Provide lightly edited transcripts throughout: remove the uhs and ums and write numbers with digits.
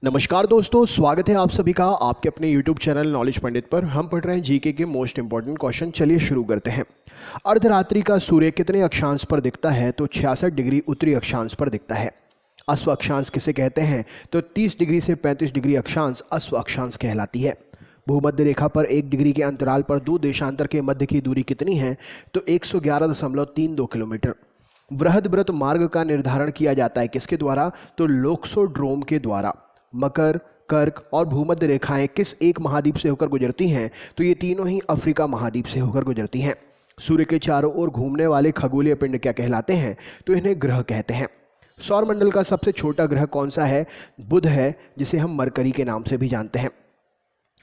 नमस्कार दोस्तों, स्वागत है आप सभी का आपके अपने YouTube चैनल नॉलेज पंडित पर। हम पढ़ रहे हैं जीके के मोस्ट इंपॉर्टेंट क्वेश्चन। चलिए शुरू करते हैं। अर्धरात्रि का सूर्य कितने अक्षांश पर दिखता है? तो 66 डिग्री उत्तरी अक्षांश पर दिखता है। अश्व अक्षांश किसे कहते हैं? तो 30 डिग्री से 35 डिग्री अक्षांश अश्व अक्षांश कहलाती है। भूमध्य रेखा पर 1 डिग्री के अंतराल पर दो देशांतर के मध्य की दूरी कितनी है? तो 111.32 किलोमीटर। बृहद मार्ग का निर्धारण किया जाता है किसके द्वारा? तो लोक्सोड्रोम के द्वारा। मकर, कर्क और भूमध्य रेखाएं किस एक महाद्वीप से होकर गुजरती हैं? तो ये तीनों ही अफ्रीका महाद्वीप से होकर गुजरती हैं। सूर्य के चारों ओर घूमने वाले खगोलीय पिंड क्या कहलाते हैं? तो इन्हें ग्रह कहते हैं। सौर मंडल का सबसे छोटा ग्रह कौन सा है? बुध है, जिसे हम मरकरी के नाम से भी जानते हैं।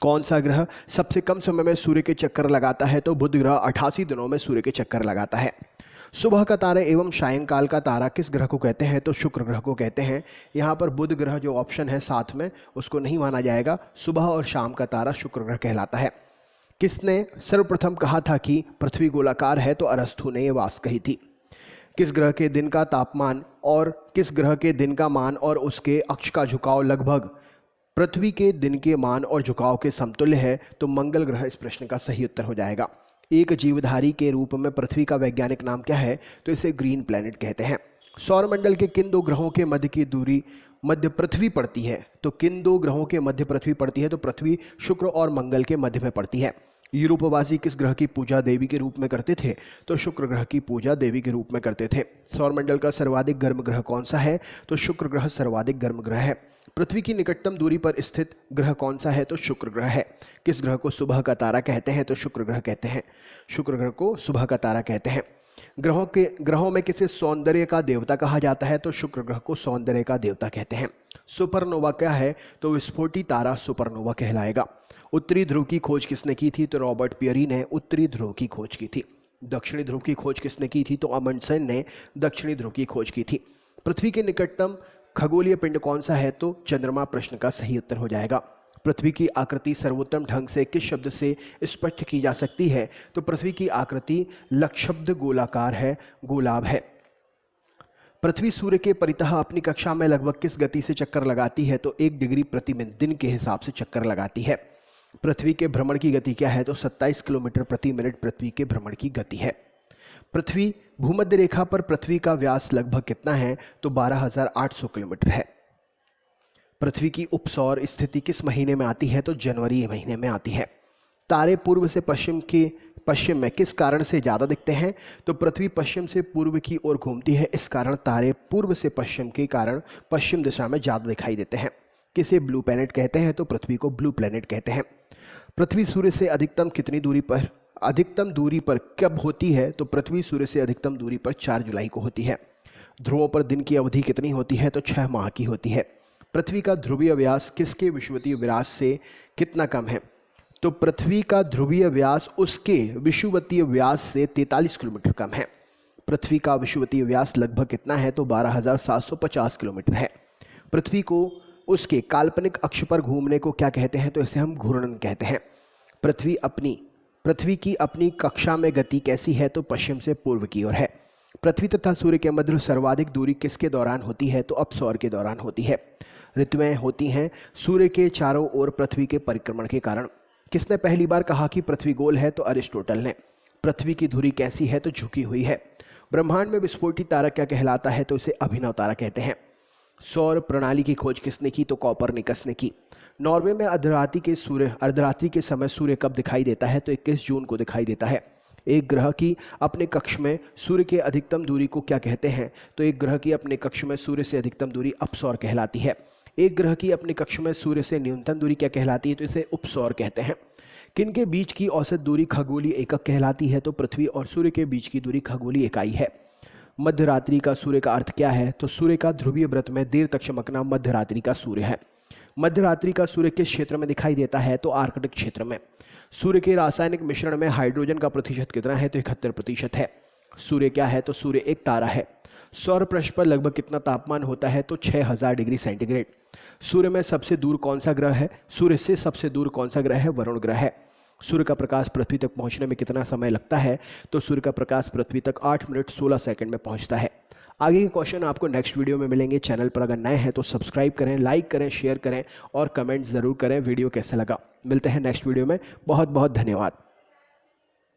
कौन सा ग्रह सबसे कम समय में सूर्य के चक्कर लगाता है? तो बुध ग्रह 88 दिनों में सूर्य के चक्कर लगाता है। सुबह का तारा एवं सायंकाल का तारा किस ग्रह को कहते हैं? तो शुक्र ग्रह को कहते हैं। यहाँ पर बुध ग्रह जो ऑप्शन है साथ में, उसको नहीं माना जाएगा। सुबह और शाम का तारा शुक्र ग्रह कहलाता है। किसने सर्वप्रथम कहा था कि पृथ्वी गोलाकार है? तो अरस्तु ने यह बात कही थी। किस ग्रह के दिन का तापमान और किस ग्रह के दिन का मान और उसके अक्ष का झुकाव लगभग पृथ्वी के दिन के मान और झुकाव के समतुल्य है? तो मंगल ग्रह इस प्रश्न का सही उत्तर हो जाएगा। एक जीवधारी के रूप में पृथ्वी का वैज्ञानिक नाम क्या है? तो इसे ग्रीन प्लैनेट कहते हैं। सौर मंडल के किन दो ग्रहों के मध्य की दूरी मध्य पृथ्वी पड़ती है? तो किन दो ग्रहों के मध्य पृथ्वी पड़ती है? तो पृथ्वी शुक्र और मंगल के मध्य में पड़ती है। यूरोपवासी किस ग्रह की पूजा देवी के रूप में करते थे? तो शुक्र ग्रह की पूजा देवी के रूप में करते थे। सौर मंडल का सर्वाधिक गर्म ग्रह कौन सा है? तो शुक्र ग्रह सर्वाधिक गर्म ग्रह है। पृथ्वी की निकटतम दूरी पर स्थित ग्रह कौन सा है? तो शुक्र ग्रह है। किस ग्रह को सुबह का तारा कहते हैं? तो शुक्र ग्रह कहते हैं। शुक्र ग्रह को सुबह का तारा कहते हैं। ग्रहों में किसे सौंदर्य का देवता कहा जाता है? तो शुक्र ग्रह को सौंदर्य का देवता कहते हैं। सुपरनोवा क्या है? तो विस्फोटी तारा सुपरनोवा कहलाएगा। उत्तरी ध्रुव की खोज किसने की थी? तो रॉबर्ट पियरी ने उत्तरी ध्रुव की खोज की थी। दक्षिणी ध्रुव की खोज किसने की थी? तो अमंडसेन ने दक्षिणी ध्रुव की खोज की थी। पृथ्वी के निकटतम खगोलीय पिंड कौन सा है? तो चंद्रमा प्रश्न का सही उत्तर हो जाएगा। पृथ्वी की आकृति सर्वोत्तम ढंग से किस शब्द से स्पष्ट की जा सकती है? तो पृथ्वी की आकृति लक्षब्द गोलाकार है, गोलाभ है। पृथ्वी सूर्य के परितः अपनी कक्षा में लगभग किस गति से चक्कर लगाती है? तो 1 डिग्री प्रति मिनट दिन के हिसाब से चक्कर लगाती है। पृथ्वी के भ्रमण की गति क्या है? तो 27 किलोमीटर प्रति मिनट पृथ्वी के भ्रमण की गति है। पृथ्वी भूमध्य रेखा पर पृथ्वी का व्यास लगभग कितना है? तो 12,800 किलोमीटर है। पृथ्वी की उपसौर स्थिति किस महीने में आती है? तो जनवरी महीने में आती है। तारे पूर्व से पश्चिम में किस कारण से ज़्यादा दिखते हैं? तो पृथ्वी पश्चिम से पूर्व की ओर घूमती है, इस कारण तारे पूर्व से पश्चिम के कारण पश्चिम दिशा में ज़्यादा दिखाई देते हैं। किसे ब्लू प्लैनेट कहते हैं? तो पृथ्वी को ब्लू प्लैनेट कहते हैं। पृथ्वी सूर्य से अधिकतम दूरी पर कब होती है? तो पृथ्वी सूर्य से अधिकतम दूरी पर 4 जुलाई को होती है। ध्रुवों पर दिन की अवधि कितनी होती है? तो 6 माह की होती है। पृथ्वी का ध्रुवीय व्यास किसके विषुवतीय व्यास से कितना कम है? तो पृथ्वी का ध्रुवीय व्यास उसके विषुवतीय व्यास से 43 किलोमीटर कम है। पृथ्वी का विषुवतीय व्यास लगभग कितना है? तो 12,750 किलोमीटर है। पृथ्वी को उसके काल्पनिक अक्ष पर घूमने को क्या कहते हैं? तो इसे हम घूर्णन कहते हैं। पृथ्वी की अपनी कक्षा में गति कैसी है? तो पश्चिम से पूर्व की ओर है। पृथ्वी तथा सूर्य के मध्य सर्वाधिक दूरी किसके दौरान होती है? तो अपसौर के दौरान होती है। ऋतुएं होती हैं सूर्य के चारों ओर पृथ्वी के परिक्रमण के कारण। किसने पहली बार कहा कि पृथ्वी गोल है? तो अरिस्टोटल ने। पृथ्वी की धुरी कैसी है? तो झुकी हुई है। ब्रह्मांड में विस्फोटी तारा क्या कहलाता है? तो इसे अभिनव तारा कहते हैं। सौर प्रणाली की खोज किसने की? तो कॉपरनिकस ने की। नॉर्वे में अर्धरात्रि के समय सूर्य कब दिखाई देता है? तो 21 जून को दिखाई देता है। एक ग्रह की अपने कक्ष में सूर्य के अधिकतम दूरी को क्या कहते हैं? तो एक ग्रह की अपने कक्ष में सूर्य से अधिकतम दूरी अपसौर कहलाती है। एक ग्रह की अपने कक्ष में सूर्य से न्यूनतम दूरी क्या कहलाती है? तो इसे उपसौर कहते हैं। किन के बीच की औसत दूरी खगोलीय एकक कहलाती है? तो पृथ्वी और सूर्य के बीच की दूरी खगोलीय इकाई है। मध्य रात्रि का सूर्य का अर्थ क्या है? तो सूर्य का ध्रुवीय व्रत में देर तक चमकना मध्य रात्रि का सूर्य है। मध्य रात्रि का सूर्य किस क्षेत्र में दिखाई देता है? तो आर्कटिक क्षेत्र में। सूर्य के रासायनिक मिश्रण में हाइड्रोजन का प्रतिशत कितना है? तो 71% है। सूर्य क्या है? तो सूर्य एक तारा है। सौर पृष्ठ पर लगभग कितना तापमान होता है? तो 6000 डिग्री सेंटीग्रेड। सूर्य में सबसे दूर कौन सा ग्रह है? सूर्य से सबसे दूर कौन सा ग्रह है? वरुण ग्रह है। सूर्य का प्रकाश पृथ्वी तक पहुंचने में कितना समय लगता है? तो सूर्य का प्रकाश पृथ्वी तक 8 मिनट 16 सेकंड में पहुंचता है। आगे के क्वेश्चन आपको नेक्स्ट वीडियो में मिलेंगे। चैनल पर अगर नए हैं तो सब्सक्राइब करें, लाइक करें, शेयर करें और कमेंट ज़रूर करें वीडियो कैसा लगा। मिलते हैं नेक्स्ट वीडियो में। बहुत बहुत धन्यवाद।